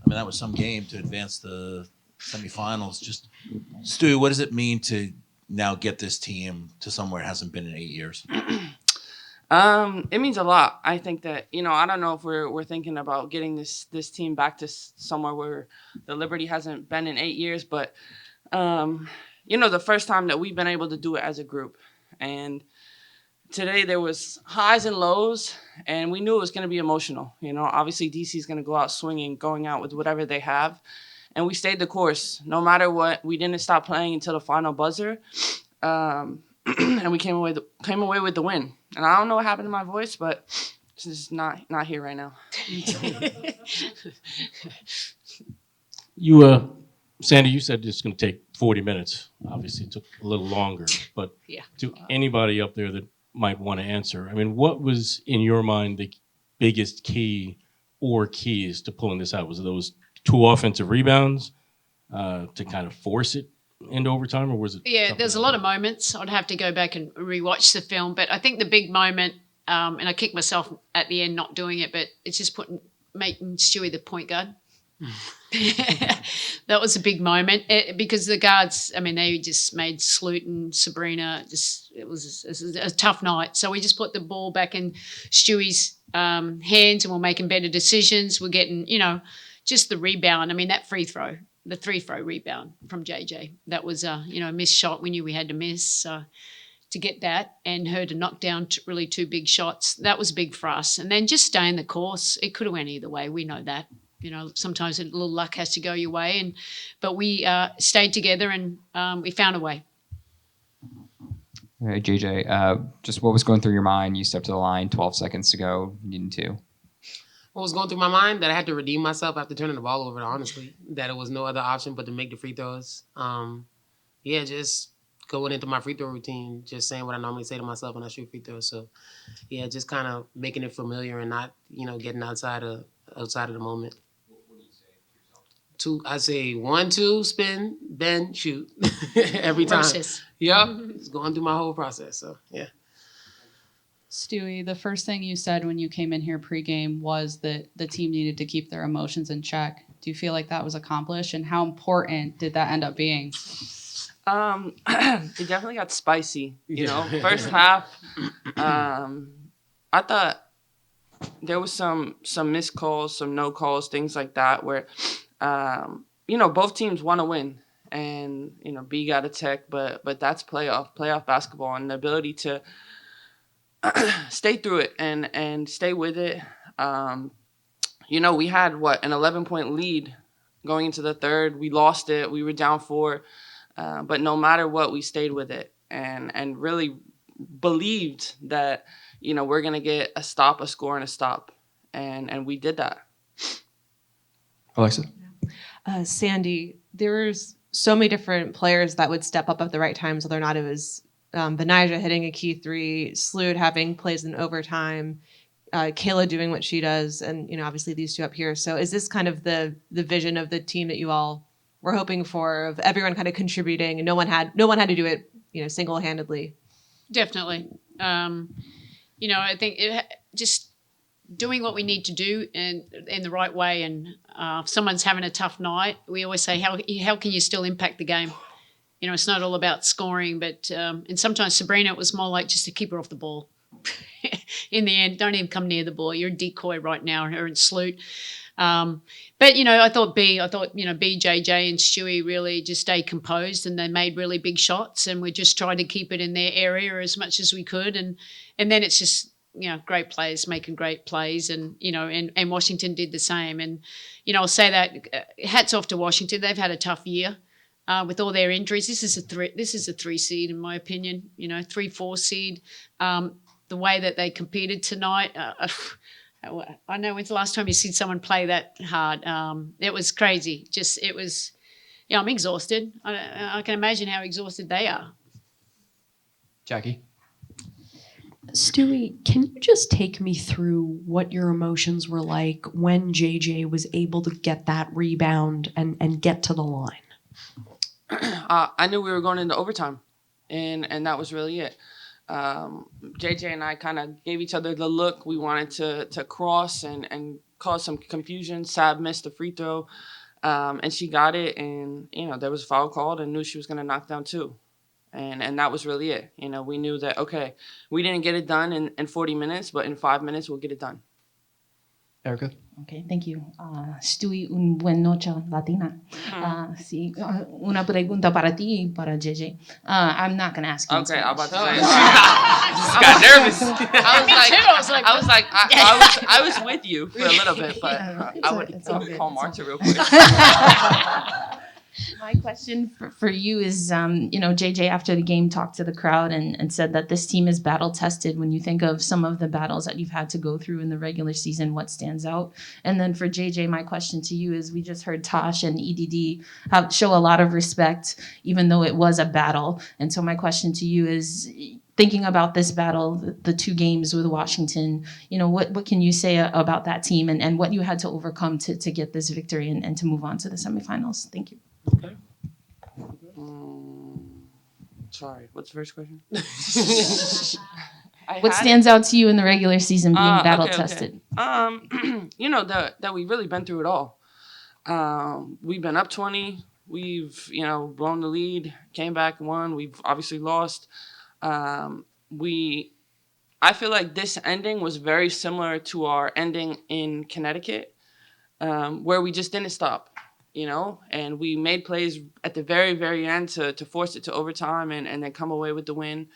That was some game to advance the semifinals. Just, Stu, what does it mean to now get this team to somewhere it hasn't been in 8 years? It means a lot. I think that I don't know if we're thinking about getting this team back to somewhere where the Liberty hasn't been in 8 years, but the first time that we've been able to do it as a group, and today there was highs and lows, and we knew it was going to be emotional. Obviously DC is going to go out swinging, going out with whatever they have, and we stayed the course no matter what. We didn't stop playing until the final buzzer. And we came away with the win. And I don't know what happened to my voice, but it's just not here right now. Sandy, you said it's going to take 40 minutes. Obviously, it took a little longer. But Yeah. To anybody up there that might want to answer, what was, in your mind, the biggest key or keys to pulling this out? Was it those 2 offensive rebounds to kind of force it into overtime, or was it? Yeah, there's a lot of moments. I'd have to go back and rewatch the film, but I think the big moment, and I kicked myself at the end not doing it, but it's just making Stewie the point guard. That was a big moment because the guards, they just made Sloot and Sabrina it was a tough night. So we just put the ball back in Stewie's hands, and we're making better decisions. We're getting, just the rebound. That free throw. The 3-throw rebound from JJ. That was a missed shot. We knew we had to miss to get that, and her to knock down really 2 big shots. That was big for us. And then just staying the course. It could have went either way. We know that. Sometimes a little luck has to go your way, but we stayed together and we found a way. Hey, JJ, just what was going through your mind? You stepped to the line 12 seconds to go, needing 2. What was going through my mind? That I had to redeem myself after turning the ball over, honestly. That it was no other option but to make the free throws. Just going into my free throw routine, just saying what I normally say to myself when I shoot free throws. So, just kind of making it familiar and not, getting outside of the moment. What do you say to yourself? I say 1, 2, spin, bend, shoot. Every time. Process. Yep. It's going through my whole process. So, yeah. Stewie, the first thing you said when you came in here pregame was that the team needed to keep their emotions in check. Do you feel like that was accomplished, and how important did that end up being? It definitely got spicy. First half, I thought there was some missed calls, some no calls, things like that, where both teams want to win, and B got a tech, but that's playoff basketball, and the ability to stay through it and stay with it. We had an 11-point lead going into the third. We lost it. We were down 4, but no matter what, we stayed with it and really believed that we're gonna get a score, and a stop, and we did that. Alexa? Sandy, there's so many different players that would step up at the right times, whether or not it was Benijah hitting a key 3, Sloot having plays in overtime, Kayla doing what she does, and obviously these 2 up here. So is this kind of the vision of the team that you all were hoping for, of everyone kind of contributing, and no one had to do it single-handedly? Definitely. I think just doing what we need to do in the right way. And if someone's having a tough night, we always say, how can you still impact the game? It's not all about scoring, but and sometimes Sabrina, it was more like just to keep her off the ball. In the end, don't even come near the ball. You're a decoy right now, her and Sloot. But I thought B, JJ, and Stewie really just stayed composed, and they made really big shots, and we just tried to keep it in their area as much as we could, and then it's just great players making great plays, and and Washington did the same, and I'll say that hats off to Washington. They've had a tough year. With all their injuries, this is a 3 seed in my opinion. 3-4 seed. The way that they competed tonight, I know when's the last time you seen someone play that hard. It was crazy. I'm exhausted. I can imagine how exhausted they are. Jackie? Stewie, can you just take me through what your emotions were like when JJ was able to get that rebound and get to the line? I knew we were going into overtime, and that was really it. JJ and I kind of gave each other the look. We wanted to cross and caused some confusion. Sab missed a free throw, and she got it. And, there was a foul called and knew she was going to knock down 2. And that was really it. We knew that, okay, we didn't get it done in 40 minutes, but in 5 minutes we'll get it done. Erica? Okay, thank you. Stewie, un buen noche, Latina. Sí, una pregunta para ti y para JJ. I'm not going to ask you. Okay, I'm about to say. Just got nervous. I was with you for a little bit, but I would call Marta real quick. My question for you is, JJ after the game talked to the crowd and said that this team is battle tested. When you think of some of the battles that you've had to go through in the regular season, what stands out? And then for JJ, my question to you is, we just heard Tosh and EDD show a lot of respect, even though it was a battle. And so my question to you is, thinking about this battle, the 2 games with Washington, what can you say about that team and what you had to overcome to get this victory and to move on to the semifinals? Thank you. Okay. Sorry, what's the first question? What stands out to you in the regular season being battle okay. tested? That we've really been through it all. We've been up 20. We've, blown the lead, came back and won. We've obviously lost. I feel like this ending was very similar to our ending in Connecticut, where we just didn't stop. And we made plays at the very, very end to force it to overtime and then come away with the win.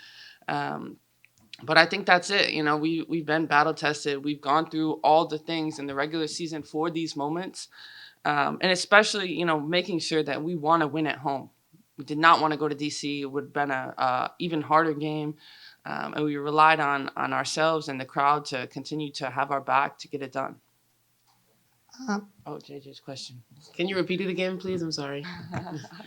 But I think that's it. We've been battle tested. We've gone through all the things in the regular season for these moments. And especially, making sure that we want to win at home. We did not want to go to DC. It would have been a even harder game. And we relied on ourselves and the crowd to continue to have our back to get it done. JJ's question. Can you repeat it again, please? I'm sorry.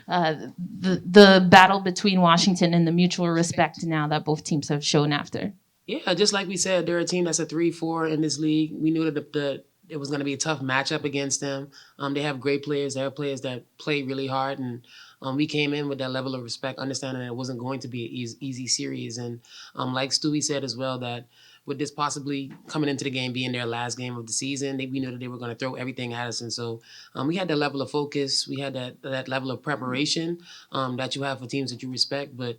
The battle between Washington and the mutual respect now that both teams have shown after. Yeah, just like we said, they're a team that's a 3-4 in this league. We knew that it was going to be a tough matchup against them. They have great players. They have players that play really hard. And we came in with that level of respect, understanding that it wasn't going to be an easy series. And like Stewie said as well, that with this possibly coming into the game being their last game of the season, we knew that they were going to throw everything at us. And so we had that level of focus. We had that level of preparation that you have for teams that you respect. But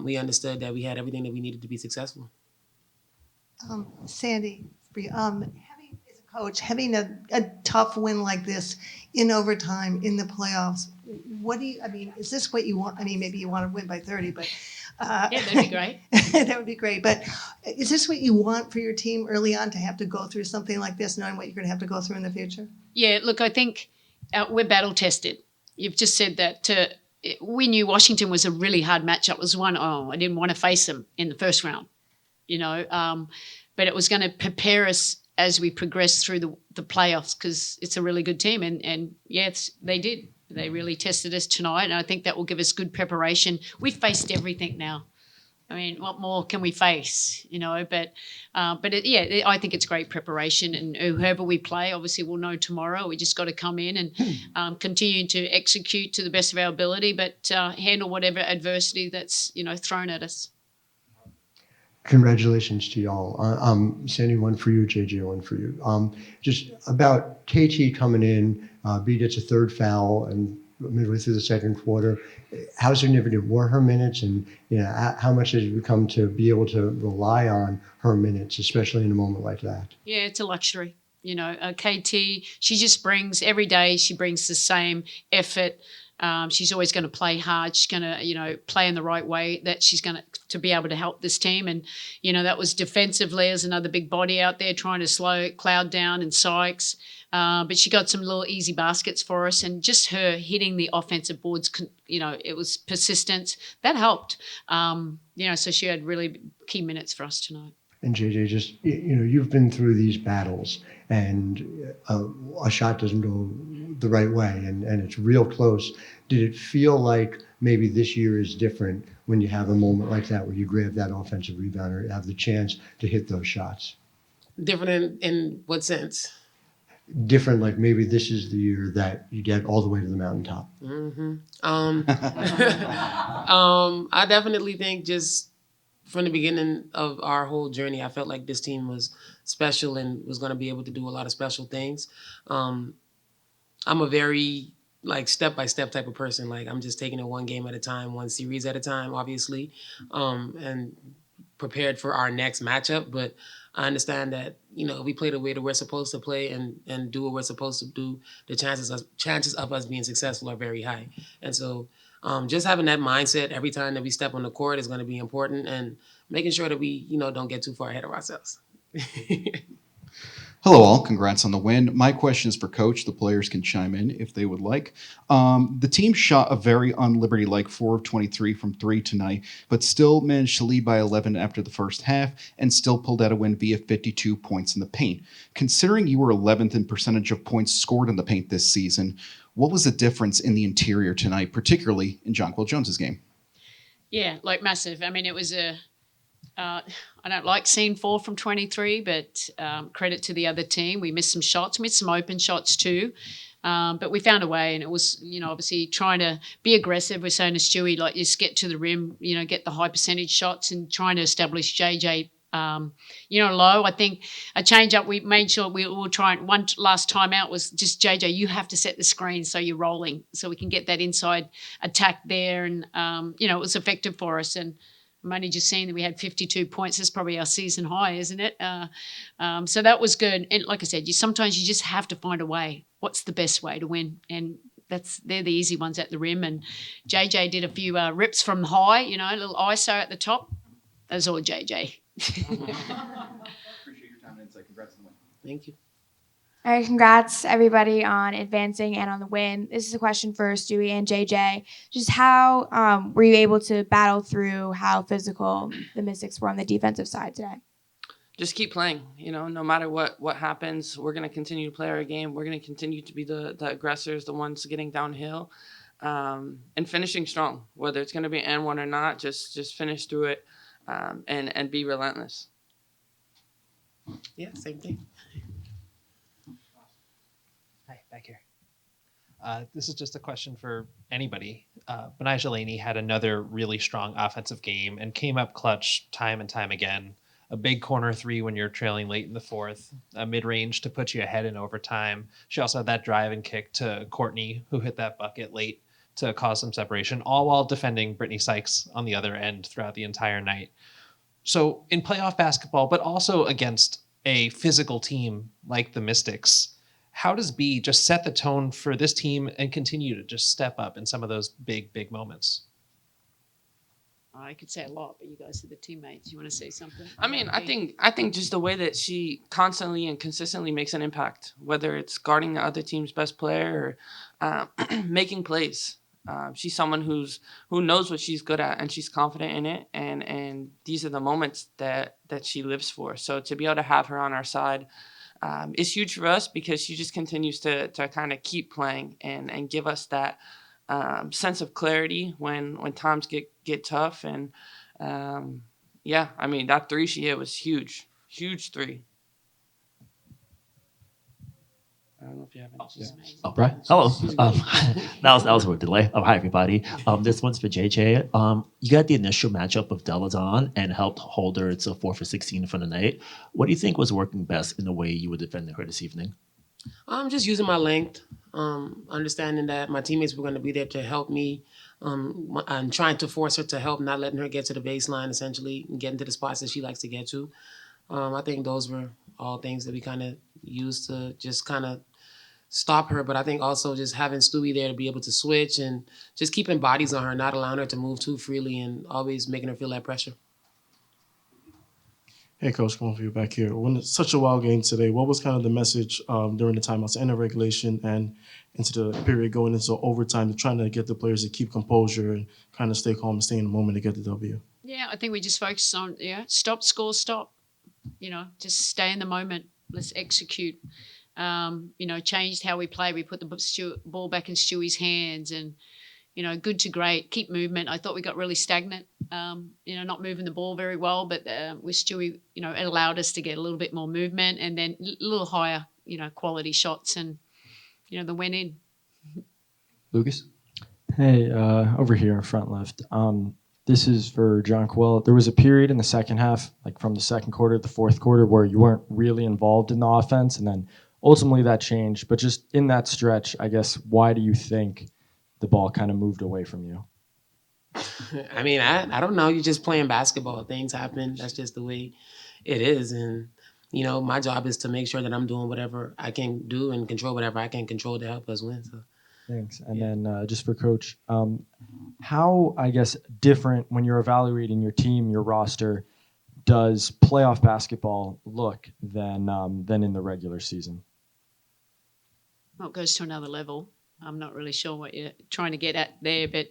we understood that we had everything that we needed to be successful. Sandy, for you, as a coach, having a tough win like this in overtime in the playoffs, is this what you want? Maybe you want to win by 30, but Yeah, that'd be great. that would be great. But is this what you want for your team early on, to have to go through something like this, knowing what you're going to have to go through in the future? Yeah, look, I think we're battle tested. You've just said that we knew Washington was a really hard matchup. It was one, I didn't want to face them in the first round, but it was going to prepare us as we progressed through the playoffs, because it's a really good team. And yes, they did. They really tested us tonight, and I think that will give us good preparation. We've faced everything now. What more can we face, But I think it's great preparation, and whoever we play, obviously we'll know tomorrow. We just got to come in and continue to execute to the best of our ability, but handle whatever adversity that's, thrown at us. Congratulations to y'all. Sandy, one for you, JJ, one for you. Just about KT coming in, B gets a third foul and midway through the second quarter. How significant were her minutes, and how much has it become to be able to rely on her minutes, especially in a moment like that? Yeah, it's a luxury. KT, she just brings, every day she brings the same effort. She's always going to play hard. She's going to, play in the right way, that she's going to be able to help this team. And, that was defensively as another big body out there trying to slow Cloud down and Sykes. But she got some little easy baskets for us, and just her hitting the offensive boards, it was persistence. That helped. So she had really key minutes for us tonight. And JJ, just, you've been through these battles, and a shot doesn't go the right way, and it's real close. Did it feel like maybe this year is different when you have a moment like that where you grab that offensive rebound or have the chance to hit those shots? Different in what sense? Different, like maybe this is the year that you get all the way to the mountaintop. Mm-hmm. I definitely think just from the beginning of our whole journey, I felt like this team was special and was going to be able to do a lot of special things. I'm a very like step by step type of person. Like I'm just taking it one game at a time, one series at a time, obviously, and prepared for our next matchup. But I understand that if we play the way that we're supposed to play and do what we're supposed to do, the chances of us being successful are very high. And so, just having that mindset every time that we step on the court is going to be important, and making sure that we don't get too far ahead of ourselves. Hello, all. Congrats on the win. My question is for Coach. The players can chime in if they would like. The team shot a very un-Liberty-like 4 of 23 from 3 tonight, but still managed to lead by 11 after the first half and still pulled out a win via 52 points in the paint. Considering you were 11th in percentage of points scored in the paint this season, what was the difference in the interior tonight, particularly in Jonquil Jones's game? Yeah, like massive. I mean, it was I don't like seeing 4 from 23, but credit to the other team. We missed some shots, missed some open shots too. But we found a way, and it was, obviously trying to be aggressive. We're saying to Stewie, like, just get to the rim, get the high percentage shots and trying to establish JJ, low. I think a change up, we made sure we were trying, one last time out was just JJ, you have to set the screen so you're rolling so we can get that inside attack there. And, it was effective for us. And I'm only just seeing that we had 52 points. That's probably our season high, isn't it? So that was good. And like I said, sometimes you just have to find a way. What's the best way to win? And they're the easy ones at the rim. And JJ did a few rips from high, a little ISO at the top. That was all JJ. Appreciate your time and insight. Congrats on the win. Thank you. All right, congrats everybody on advancing and on the win. This is a question for Stewie and JJ. Just how were you able to battle through how physical the Mystics were on the defensive side today? Just keep playing. No matter what happens, we're going to continue to play our game. We're going to continue to be the aggressors, the ones getting downhill, and finishing strong. Whether it's going to be an one or not, just finish through it and be relentless. Yeah, same thing. Hi, back here. This is just a question for anybody. Benijah Laney had another really strong offensive game and came up clutch time and time again. A big corner 3 when you're trailing late in the fourth, a mid-range to put you ahead in overtime. She also had that drive and kick to Courtney, who hit that bucket late to cause some separation, all while defending Brittany Sykes on the other end throughout the entire night. So in playoff basketball, but also against a physical team like the Mystics, how does B just set the tone for this team and continue to just step up in some of those big, big moments? I could say a lot, but you guys are the teammates. You want to say something? I mean, I think just the way that she constantly and consistently makes an impact, whether it's guarding the other team's best player or making plays. She's someone who knows what she's good at and she's confident in it. And these are the moments that she lives for. So to be able to have her on our side is huge for us because she just continues to kind of keep playing and give us that sense of clarity when times get tough. And I mean, that 3 she hit was huge 3. I don't know if you have any. Oh, right. Hello. that was a delay. Hi, everybody. This one's for JJ. You got the initial matchup of Deladon and helped hold her to 4 for 16 for the night. What do you think was working best in the way you were defending her this evening? I'm just using my length, understanding that my teammates were going to be there to help me, and trying to force her to help, not letting her get to the baseline, essentially, and getting to the spots that she likes to get to. I think those were all things that we kind of used to just kind of stop her. But I think also just having Stewie there to be able to switch and just keeping bodies on her, not allowing her to move too freely and always making her feel that pressure. Hey, Coach, coming for you back here. When it's such a wild game today, what was kind of the message during the timeouts, end of regulation and into the period going into overtime, trying to get the players to keep composure and kind of stay calm and stay in the moment to get the W? Yeah, I think we just focused on, stop, score, stop. Just stay in the moment. Let's execute. Changed how we play. We put the ball back in Stewie's hands and, good to great, keep movement. I thought we got really stagnant, not moving the ball very well, but with Stewie, it allowed us to get a little bit more movement and then a little higher, quality shots and, the win in. Lucas? Hey, over here, front left. This is for John Quill. There was a period in the second half, like from the second quarter to the fourth quarter, where you weren't really involved in the offense, and then ultimately that changed. But just in that stretch, I guess, why do you think the ball kind of moved away from you? I mean, I don't know. You're just playing basketball. Things happen. That's just the way it is. And, you know, my job is to make sure that I'm doing whatever I can do and control whatever I can control to help us win. So. Thanks. And then just for Coach, how, I guess, different when you're evaluating your team, your roster, does playoff basketball look than in the regular season? Well, it goes to another level. I'm not really sure what you're trying to get at there, but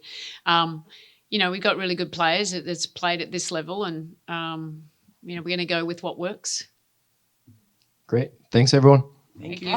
you know, we've got really good players that's played at this level, and you know, we're going to go with what works. Great. Thanks, everyone. Thank you.